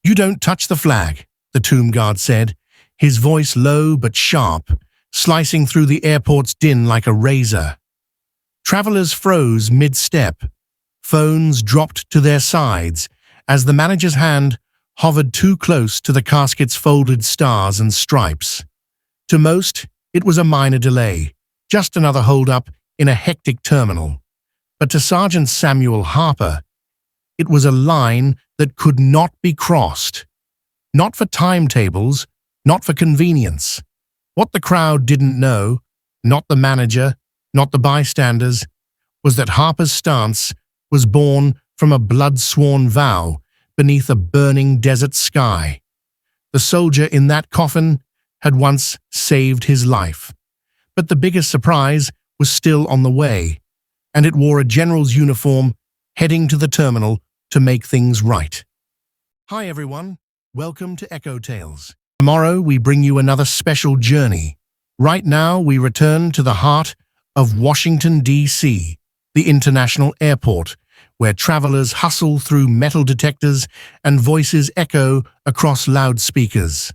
"You don't touch the flag," the tomb guard said, his voice low but sharp, slicing through the airport's din like a razor. Travelers froze mid-step. Phones dropped to their sides as the manager's hand hovered too close to the casket's folded stars and stripes. To most, it was a minor delay, just another hold-up in a hectic terminal. But to Sergeant Samuel Harper, it was a line that could not be crossed. Not for timetables, not for convenience. What the crowd didn't know, not the manager, not the bystanders, was that Harper's stance was born from a blood-sworn vow beneath a burning desert sky. The soldier in that coffin had once saved his life. But the biggest surprise was still on the way, and it wore a general's uniform heading to the terminal to make things right. Hi everyone, welcome to Echo Tales. Tomorrow we bring you another special journey. Right now we return to the heart of Washington, D.C., the international airport, where travelers hustle through metal detectors and voices echo across loudspeakers.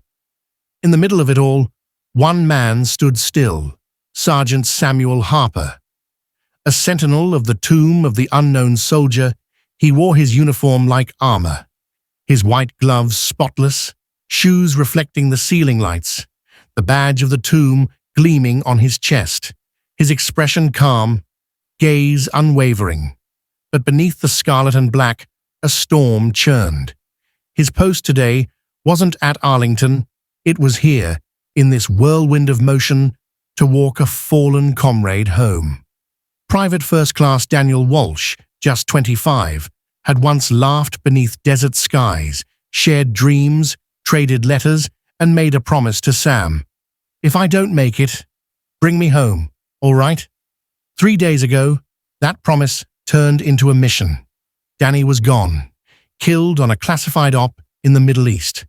In the middle of it all, one man stood still, Sergeant Samuel Harper. A sentinel of the tomb of the unknown soldier, he wore his uniform like armor, his white gloves spotless, shoes reflecting the ceiling lights, the badge of the tomb gleaming on his chest, his expression calm, gaze unwavering. But beneath the scarlet and black, a storm churned. His post today wasn't at Arlington, it was here, in this whirlwind of motion, to walk a fallen comrade home. Private First Class Daniel Walsh, just 25, had once laughed beneath desert skies, shared dreams, traded letters, and made a promise to Sam. "If I don't make it, bring me home, all right?" 3 days ago, that promise turned into a mission. Danny was gone, killed on a classified op in the Middle East.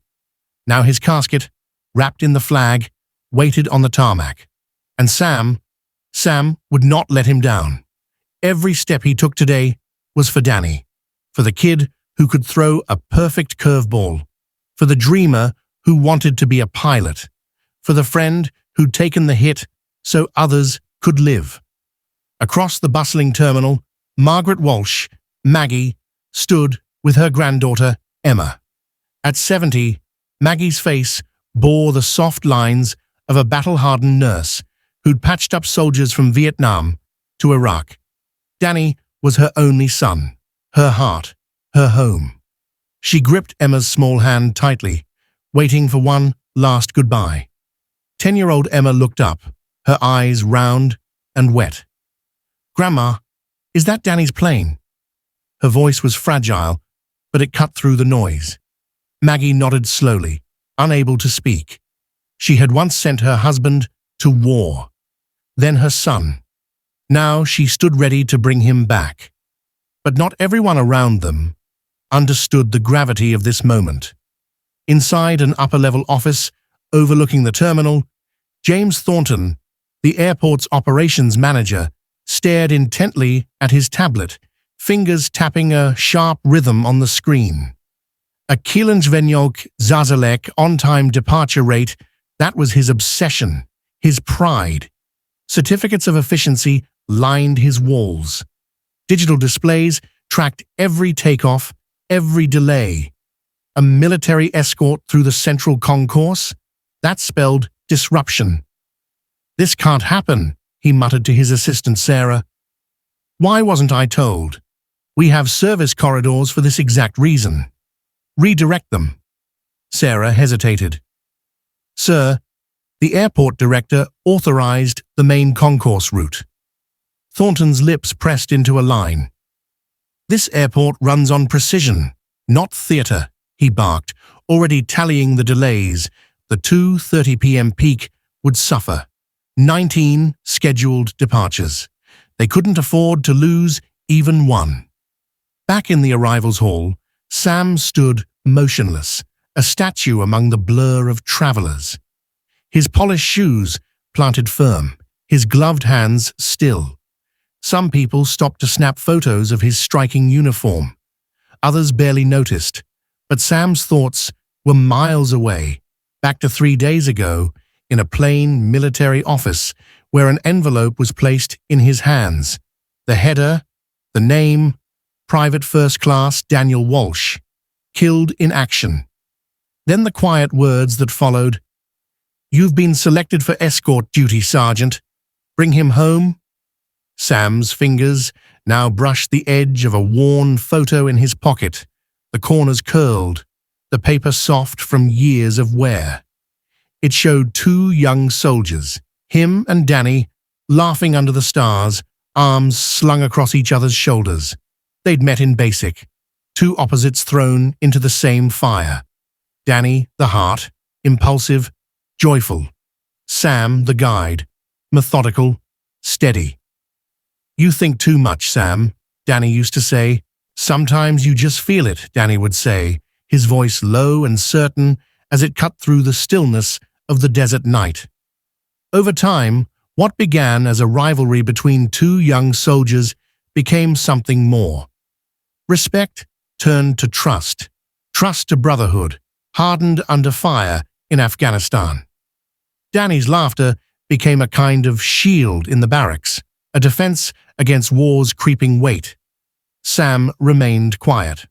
Now his casket, wrapped in the flag, waited on the tarmac. And Sam would not let him down. Every step he took today was for Danny, for the kid who could throw a perfect curveball, for the dreamer who wanted to be a pilot, for the friend who'd taken the hit so others could live. Across the bustling terminal, Margaret Walsh, Maggie, stood with her granddaughter, Emma. At 70, Maggie's face bore the soft lines of a battle-hardened nurse who'd patched up soldiers from Vietnam to Iraq. Danny was her only son, her heart, her home. She gripped Emma's small hand tightly, waiting for one last goodbye. 10-year-old Emma looked up, her eyes round and wet. "Grandma, is that Danny's plane?" Her voice was fragile, but it cut through the noise. Maggie nodded slowly, unable to speak. She had once sent her husband to war, then her son. Now she stood ready to bring him back. But not everyone around them understood the gravity of this moment. Inside an upper-level office overlooking the terminal, James Thornton, the airport's operations manager, stared intently at his tablet, fingers tapping a sharp rhythm on the screen. A Kielensvenyok Zazalek on-time departure rate, that was his obsession, his pride. Certificates of efficiency lined his walls. Digital displays tracked every takeoff, every delay. A military escort through the central concourse? That spelled disruption. "This can't happen," he muttered to his assistant Sarah. "Why wasn't I told? We have service corridors for this exact reason. Redirect them." Sarah hesitated. "Sir, the airport director authorized the main concourse route." Thornton's lips pressed into a line. "This airport runs on precision, not theater," he barked, already tallying the delays. The 2:30 p.m. peak would suffer. 19 scheduled departures. They couldn't afford to lose even one. Back in the arrivals hall, Sam stood motionless, a statue among the blur of travelers. His polished shoes planted firm, his gloved hands still. Some people stopped to snap photos of his striking uniform. Others barely noticed, But Sam's thoughts were miles away, back to 3 days ago, in a plain military office where an envelope was placed in his hands. The header, the name, Private First Class Daniel Walsh, killed in action. Then the quiet words that followed, "You've been selected for escort duty, Sergeant. Bring him home." Sam's fingers now brushed the edge of a worn photo in his pocket, the corners curled, the paper soft from years of wear. It showed 2 young soldiers, him and Danny, laughing under the stars, arms slung across each other's shoulders. They'd met in basic, 2 opposites thrown into the same fire. Danny, the heart, impulsive, joyful. Sam, the guide, methodical, steady. "You think too much, Sam," Danny used to say. "Sometimes you just feel it," Danny would say, his voice low and certain as it cut through the stillness of the desert night. Over time, what began as a rivalry between 2 young soldiers became something more. Respect turned to trust, trust to brotherhood, hardened under fire in Afghanistan. Danny's laughter became a kind of shield in the barracks, a defense against war's creeping weight. Sam remained quiet,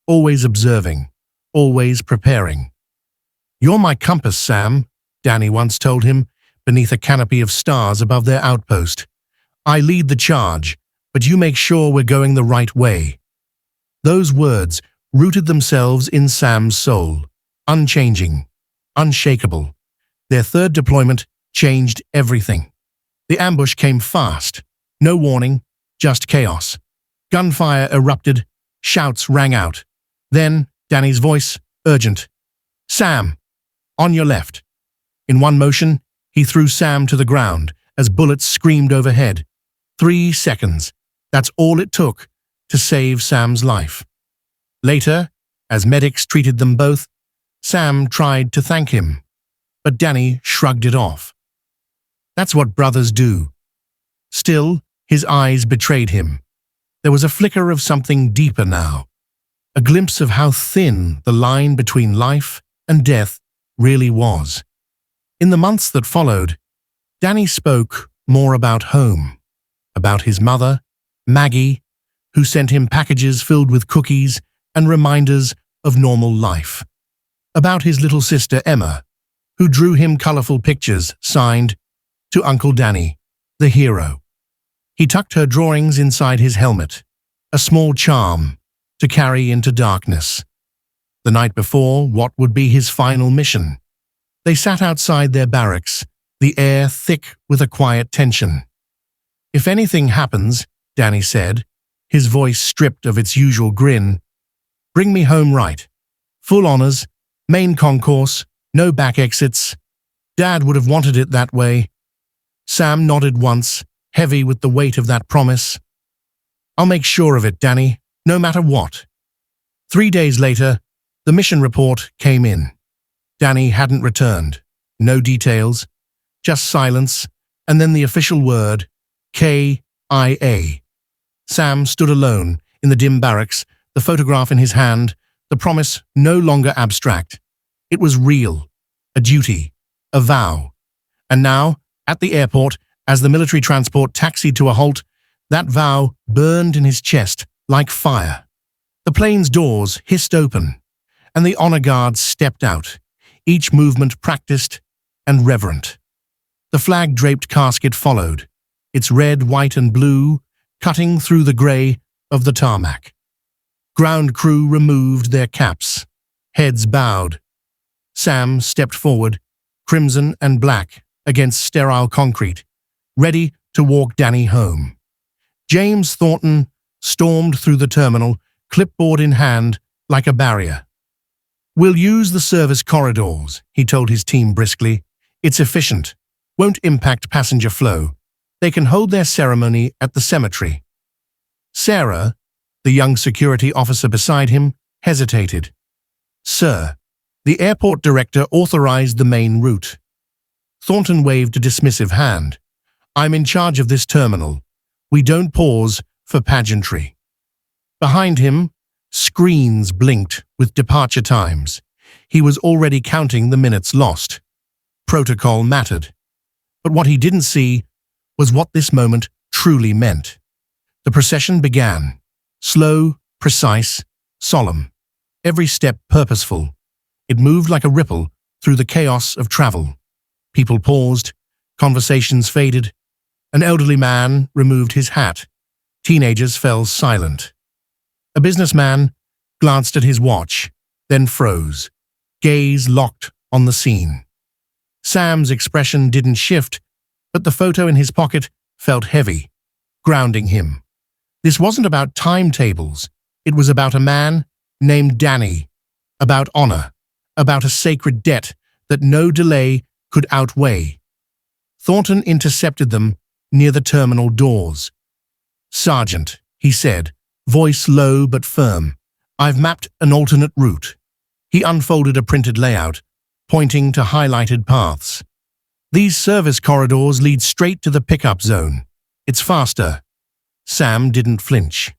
always observing, always preparing. "You're my compass, Sam," Danny once told him, beneath a canopy of stars above their outpost. "I lead the charge, but you make sure we're going the right way." Those words rooted themselves in Sam's soul, unchanging, unshakable. Their 3rd deployment changed everything. The ambush came fast, no warning, just chaos. Gunfire erupted, shouts rang out. Then, Danny's voice, urgent. "Sam, on your left." In one motion, he threw Sam to the ground as bullets screamed overhead. 3 seconds, that's all it took to save Sam's life. Later, as medics treated them both, Sam tried to thank him, but Danny shrugged it off. That's what brothers do. Still, his eyes betrayed him. There was a flicker of something deeper now, a glimpse of how thin the line between life and death really was. In the months that followed, Danny spoke more about home, about his mother, Maggie, who sent him packages filled with cookies and reminders of normal life, about his little sister Emma, who drew him colorful pictures signed, "To Uncle Danny, the hero." He tucked her drawings inside his helmet, a small charm to carry into darkness. The night before what would be his final mission, they sat outside their barracks, the air thick with a quiet tension. "If anything happens," Danny said, his voice stripped of its usual grin, "bring me home right. Full honors, main concourse, no back exits. Dad would have wanted it that way." Sam nodded once, heavy with the weight of that promise. "I'll make sure of it, Danny, no matter what." 3 days later, the mission report came in. Danny hadn't returned. No details, just silence, and then the official word, KIA. Sam stood alone in the dim barracks, the photograph in his hand, the promise no longer abstract. It was real, a duty, a vow. And now, at the airport, as the military transport taxied to a halt, that vow burned in his chest like fire. The plane's doors hissed open, and the honor guards stepped out, each movement practiced and reverent. The flag-draped casket followed, its red, white, and blue cutting through the gray of the tarmac. Ground crew removed their caps, heads bowed. Sam stepped forward, crimson and black against sterile concrete, ready to walk Danny home. James Thornton stormed through the terminal, clipboard in hand, like a barrier. "We'll use the service corridors," he told his team briskly. "It's efficient, won't impact passenger flow. They can hold their ceremony at the cemetery." Sarah, the young security officer beside him, hesitated. "Sir, the airport director authorized the main route." Thornton waved a dismissive hand. "I'm in charge of this terminal. We don't pause for pageantry." Behind him, Screens blinked with departure times. He was already counting the minutes lost. Protocol mattered. But what he didn't see was what this moment truly meant. The procession began. Slow, precise, solemn. Every step purposeful. It moved like a ripple through the chaos of travel. People paused. Conversations faded. An elderly man removed his hat. Teenagers fell silent. A businessman glanced at his watch, then froze, gaze locked on the scene. Sam's expression didn't shift, but the photo in his pocket felt heavy, grounding him. This wasn't about timetables. It was about a man named Danny, about honor, about a sacred debt that no delay could outweigh. Thornton intercepted them near the terminal doors. "Sergeant," he said, voice low but firm, "I've mapped an alternate route." He unfolded a printed layout, pointing to highlighted paths. "These service corridors lead straight to the pickup zone. It's faster." Sam didn't flinch.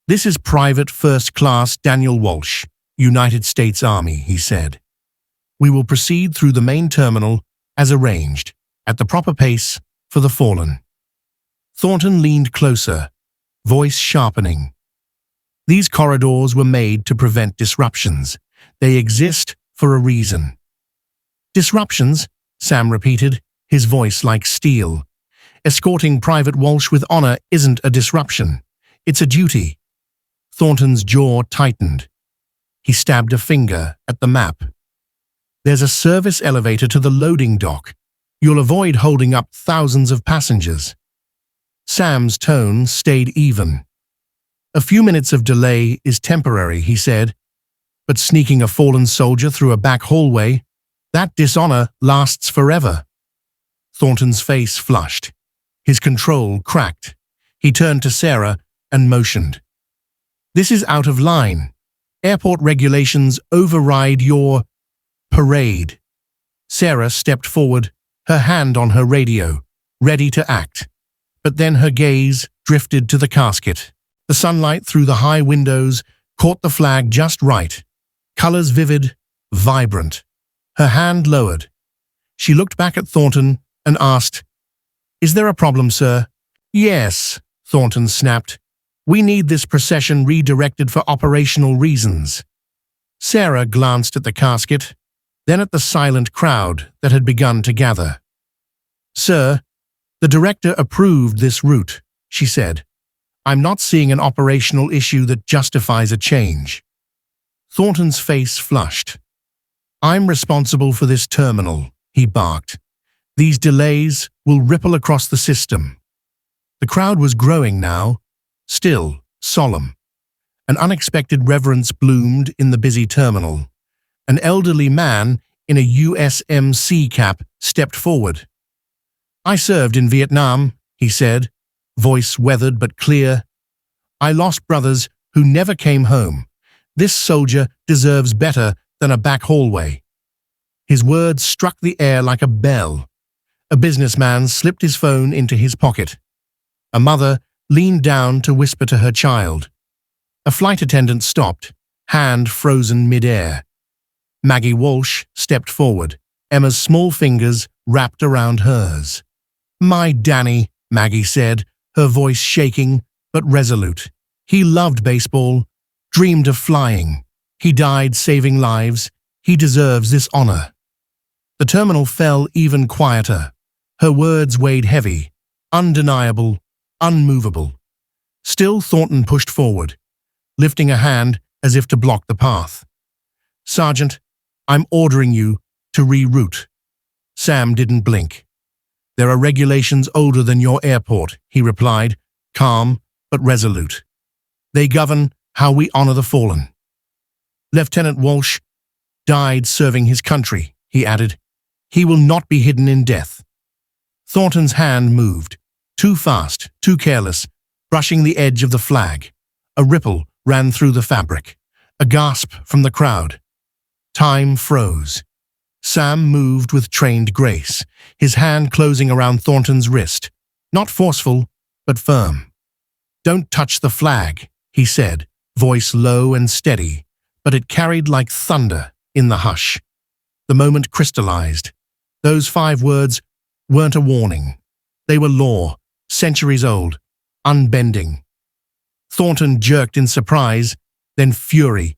"This is Private First Class Daniel Walsh, United States Army," he said. "We will proceed through the main terminal as arranged, at the proper pace for the fallen." Thornton leaned closer, voice sharpening. "These corridors were made to prevent disruptions. They exist for a reason." "Disruptions?" Sam repeated, his voice like steel. "Escorting Private Walsh with honor isn't a disruption. It's a duty." Thornton's jaw tightened. He stabbed a finger at the map. "There's a service elevator to the loading dock. You'll avoid holding up thousands of passengers." Sam's tone stayed even. "A few minutes of delay is temporary," he said, "but sneaking a fallen soldier through a back hallway, that dishonor lasts forever." Thornton's face flushed. His control cracked. He turned to Sarah and motioned. "This is out of line. Airport regulations override your parade." Sarah stepped forward, her hand on her radio, ready to act. But then her gaze drifted to the casket. The sunlight through the high windows caught the flag just right. Colors vivid, vibrant. Her hand lowered. She looked back at Thornton and asked, "Is there a problem, sir?" "Yes," Thornton snapped. "We need this procession redirected for operational reasons." Sarah glanced at the casket, then at the silent crowd that had begun to gather. "Sir, the director approved this route," she said. "I'm not seeing an operational issue that justifies a change." Thornton's face flushed. "I'm responsible for this terminal," he barked. "These delays will ripple across the system." The crowd was growing now, still, solemn. An unexpected reverence bloomed in the busy terminal. An elderly man in a USMC cap stepped forward. "I served in Vietnam," he said, voice weathered but clear. "I lost brothers who never came home. This soldier deserves better than a back hallway." His words struck the air like a bell. A businessman slipped his phone into his pocket. A mother leaned down to whisper to her child. A flight attendant stopped, hand frozen mid-air. Maggie Walsh stepped forward, Emma's small fingers wrapped around hers. "My Danny," Maggie said, her voice shaking but resolute. "He loved baseball, dreamed of flying. He died saving lives. He deserves this honor." The terminal fell even quieter. Her words weighed heavy, undeniable, unmovable. Still, Thornton pushed forward, lifting a hand as if to block the path. "Sergeant, I'm ordering you to reroute." Sam didn't blink. "There are regulations older than your airport," he replied, calm but resolute. "They govern how we honor the fallen." "Lieutenant Walsh died serving his country," he added. "He will not be hidden in death." Thornton's hand moved, too fast, too careless, brushing the edge of the flag. A ripple ran through the fabric, a gasp from the crowd. Time froze. Sam moved with trained grace, his hand closing around Thornton's wrist, not forceful, but firm. "Don't touch the flag," he said, voice low and steady, but it carried like thunder in the hush. The moment crystallized. Those 5 words weren't a warning. They were law, centuries old, unbending. Thornton jerked in surprise, then fury.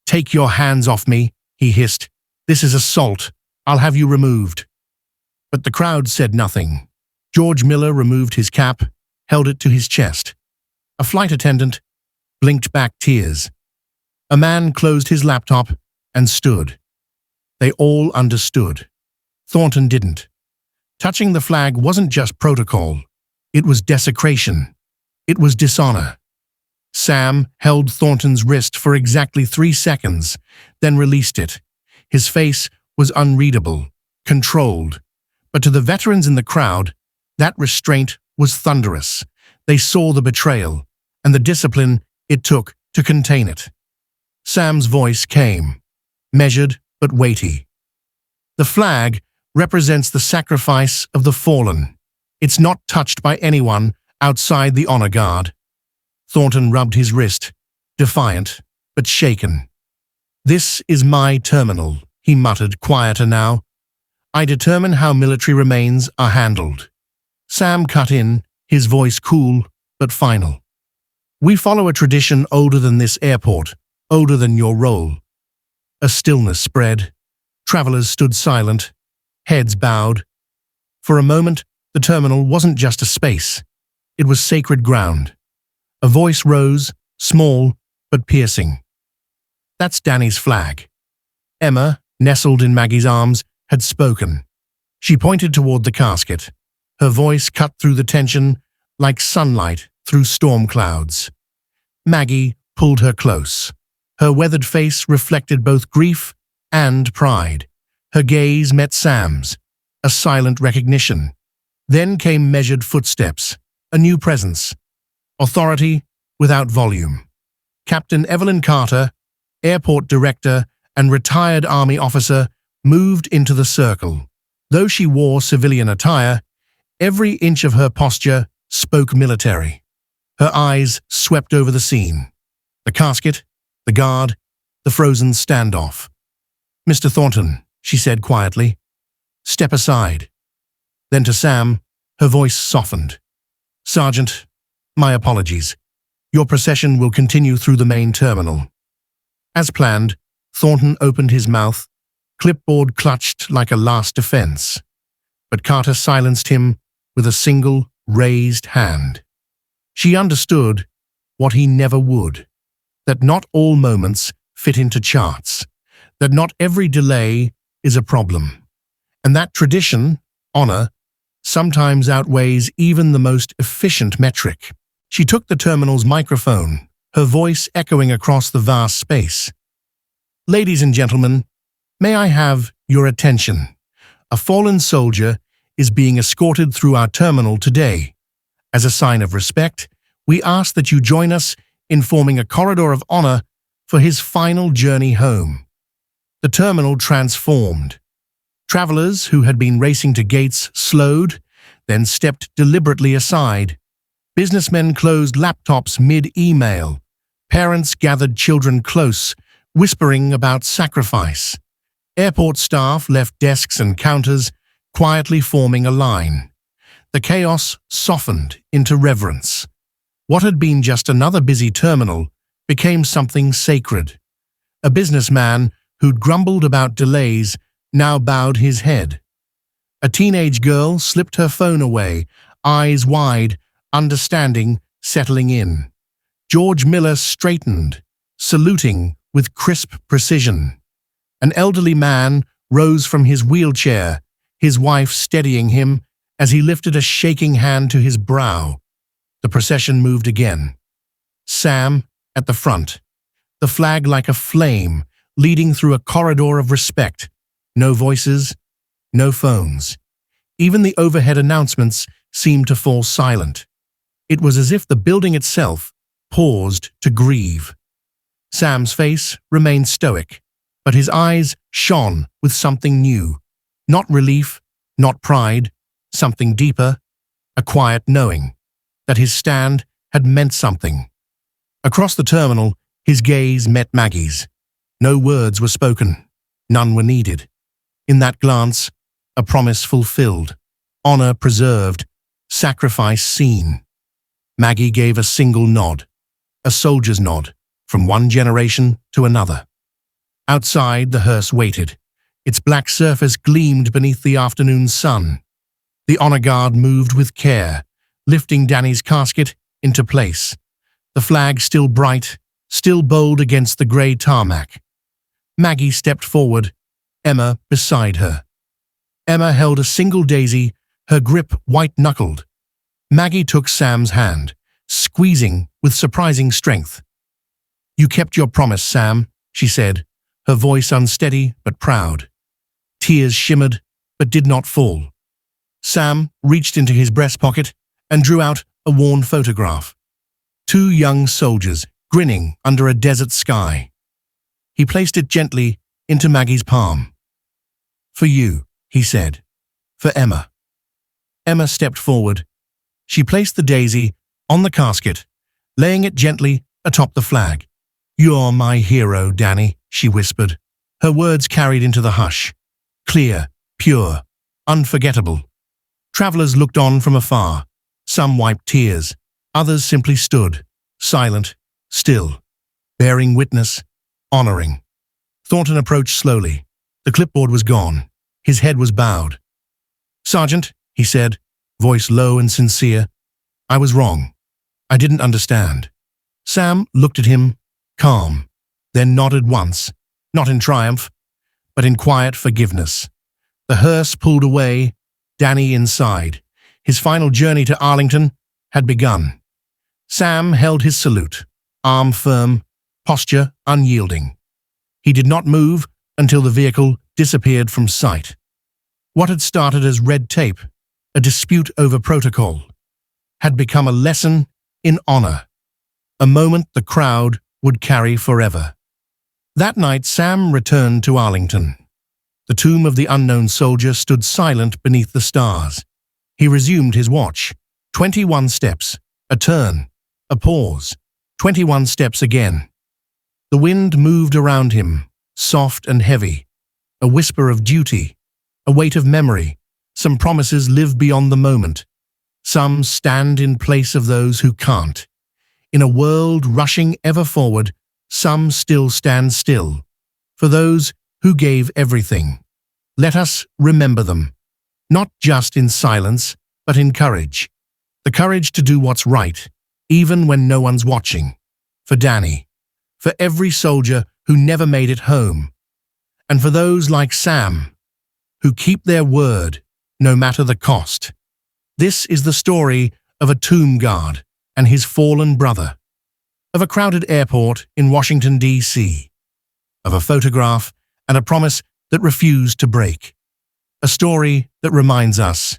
"Take your hands off me," he hissed. "This is assault. I'll have you removed." But the crowd said nothing. George Miller removed his cap, held it to his chest. A flight attendant blinked back tears. A man closed his laptop and stood. They all understood. Thornton didn't. Touching the flag wasn't just protocol. It was desecration. It was dishonor. Sam held Thornton's wrist for exactly 3 seconds, then released it. His face was unreadable, controlled. But to the veterans in the crowd, that restraint was thunderous. They saw the betrayal and the discipline it took to contain it. Sam's voice came, measured but weighty. "The flag represents the sacrifice of the fallen. It's not touched by anyone outside the honor guard." Thornton rubbed his wrist, defiant but shaken. "This is my terminal," he muttered, quieter now. "I determine how military remains are handled." Sam cut in, his voice cool but final. "We follow a tradition older than this airport, older than your role." A stillness spread. Travelers stood silent, heads bowed. For a moment, the terminal wasn't just a space. It was sacred ground. A voice rose, small but piercing. "That's Danny's flag." Emma, nestled in Maggie's arms, had spoken. She pointed toward the casket. Her voice cut through the tension like sunlight through storm clouds. Maggie pulled her close. Her weathered face reflected both grief and pride. Her gaze met Sam's, a silent recognition. Then came measured footsteps, a new presence. Authority without volume. Captain Evelyn Carter, airport director and retired Army officer, moved into the circle. Though she wore civilian attire, every inch of her posture spoke military. Her eyes swept over the scene. The casket, the guard, the frozen standoff. "Mr. Thornton," she said quietly, "step aside." Then to Sam, her voice softened. "Sergeant, my apologies. Your procession will continue through the main terminal." As planned, Thornton opened his mouth, clipboard clutched like a last defense. But Carter silenced him with a single raised hand. She understood what he never would, that not all moments fit into charts, that not every delay is a problem, and that tradition, honor, sometimes outweighs even the most efficient metric. She took the terminal's microphone, her voice echoing across the vast space. "Ladies and gentlemen, may I have your attention? A fallen soldier is being escorted through our terminal today. As a sign of respect, we ask that you join us in forming a corridor of honor for his final journey home." The terminal transformed. Travelers who had been racing to gates slowed, then stepped deliberately aside. Businessmen closed laptops mid-email. Parents gathered children close, whispering about sacrifice. Airport staff left desks and counters, quietly forming a line. The chaos softened into reverence. What had been just another busy terminal became something sacred. A businessman who'd grumbled about delays now bowed his head. A teenage girl slipped her phone away, eyes wide, understanding settling in. George Miller straightened, saluting with crisp precision. An elderly man rose from his wheelchair, his wife steadying him as he lifted a shaking hand to his brow. The procession moved again. Sam at the front, the flag like a flame, leading through a corridor of respect. No voices, no phones. Even the overhead announcements seemed to fall silent. It was as if the building itself paused to grieve. Sam's face remained stoic, but his eyes shone with something new. Not relief, not pride, something deeper, a quiet knowing that his stand had meant something. Across the terminal, His gaze met Maggie's. No words were spoken. None were needed. In that glance, a promise fulfilled, honor preserved, sacrifice seen. Maggie gave a single nod, a soldier's nod, from one generation to another. Outside, the hearse waited. Its black surface gleamed beneath the afternoon sun. The honor guard moved with care, lifting Danny's casket into place. The flag still bright, still bold against the grey tarmac. Maggie stepped forward, Emma beside her. Emma held a single daisy, her grip white-knuckled. Maggie took Sam's hand, squeezing with surprising strength. "You kept your promise, Sam," she said, her voice unsteady but proud. Tears shimmered but did not fall. Sam reached into his breast pocket and drew out a worn photograph. Two young soldiers grinning under a desert sky. He placed it gently into Maggie's palm. "For you," he said. "For Emma." Emma stepped forward. She placed the daisy on the casket, laying it gently atop the flag. "You're my hero, Danny," she whispered. Her words carried into the hush. Clear, pure, unforgettable. Travelers looked on from afar. Some wiped tears. Others simply stood, silent, still, bearing witness, honoring. Thornton approached slowly. The clipboard was gone. His head was bowed. "Sergeant," he said, voice low and sincere, "I was wrong. I didn't understand." Sam looked at him, calm, then nodded once, not in triumph, but in quiet forgiveness. The hearse pulled away, Danny inside. His final journey to Arlington had begun. Sam held his salute, arm firm, posture unyielding. He did not move until the vehicle disappeared from sight. What had started as red tape, a dispute over protocol, had become a lesson in honor, a moment the crowd would carry forever. That night, Sam returned to Arlington. The tomb of the unknown soldier stood silent beneath the stars. He resumed his watch. 21 steps, a turn, a pause, 21 steps again. The wind moved around him, soft and heavy, a whisper of duty, a weight of memory. Some promises live beyond the moment. Some stand in place of those who can't. In a world rushing ever forward, some still stand still. For those who gave everything. Let us remember them, not just in silence, but in courage. The courage to do what's right, even when no one's watching. For Danny, for every soldier who never made it home, and for those like Sam, who keep their word, no matter the cost. This is the story of a tomb guard and his fallen brother, of a crowded airport in Washington, D.C., of a photograph and a promise that refused to break. A story that reminds us,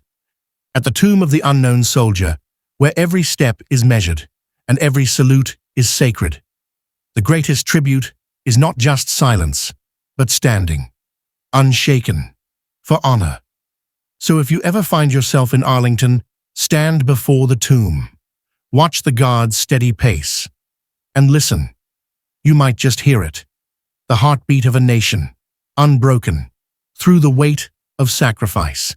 at the tomb of the unknown soldier, where every step is measured and every salute is sacred, the greatest tribute is not just silence, but standing, unshaken, for honor. So if you ever find yourself in Arlington, stand before the tomb, watch the guard's steady pace, and listen. You might just hear it, the heartbeat of a nation, unbroken, through the weight of sacrifice.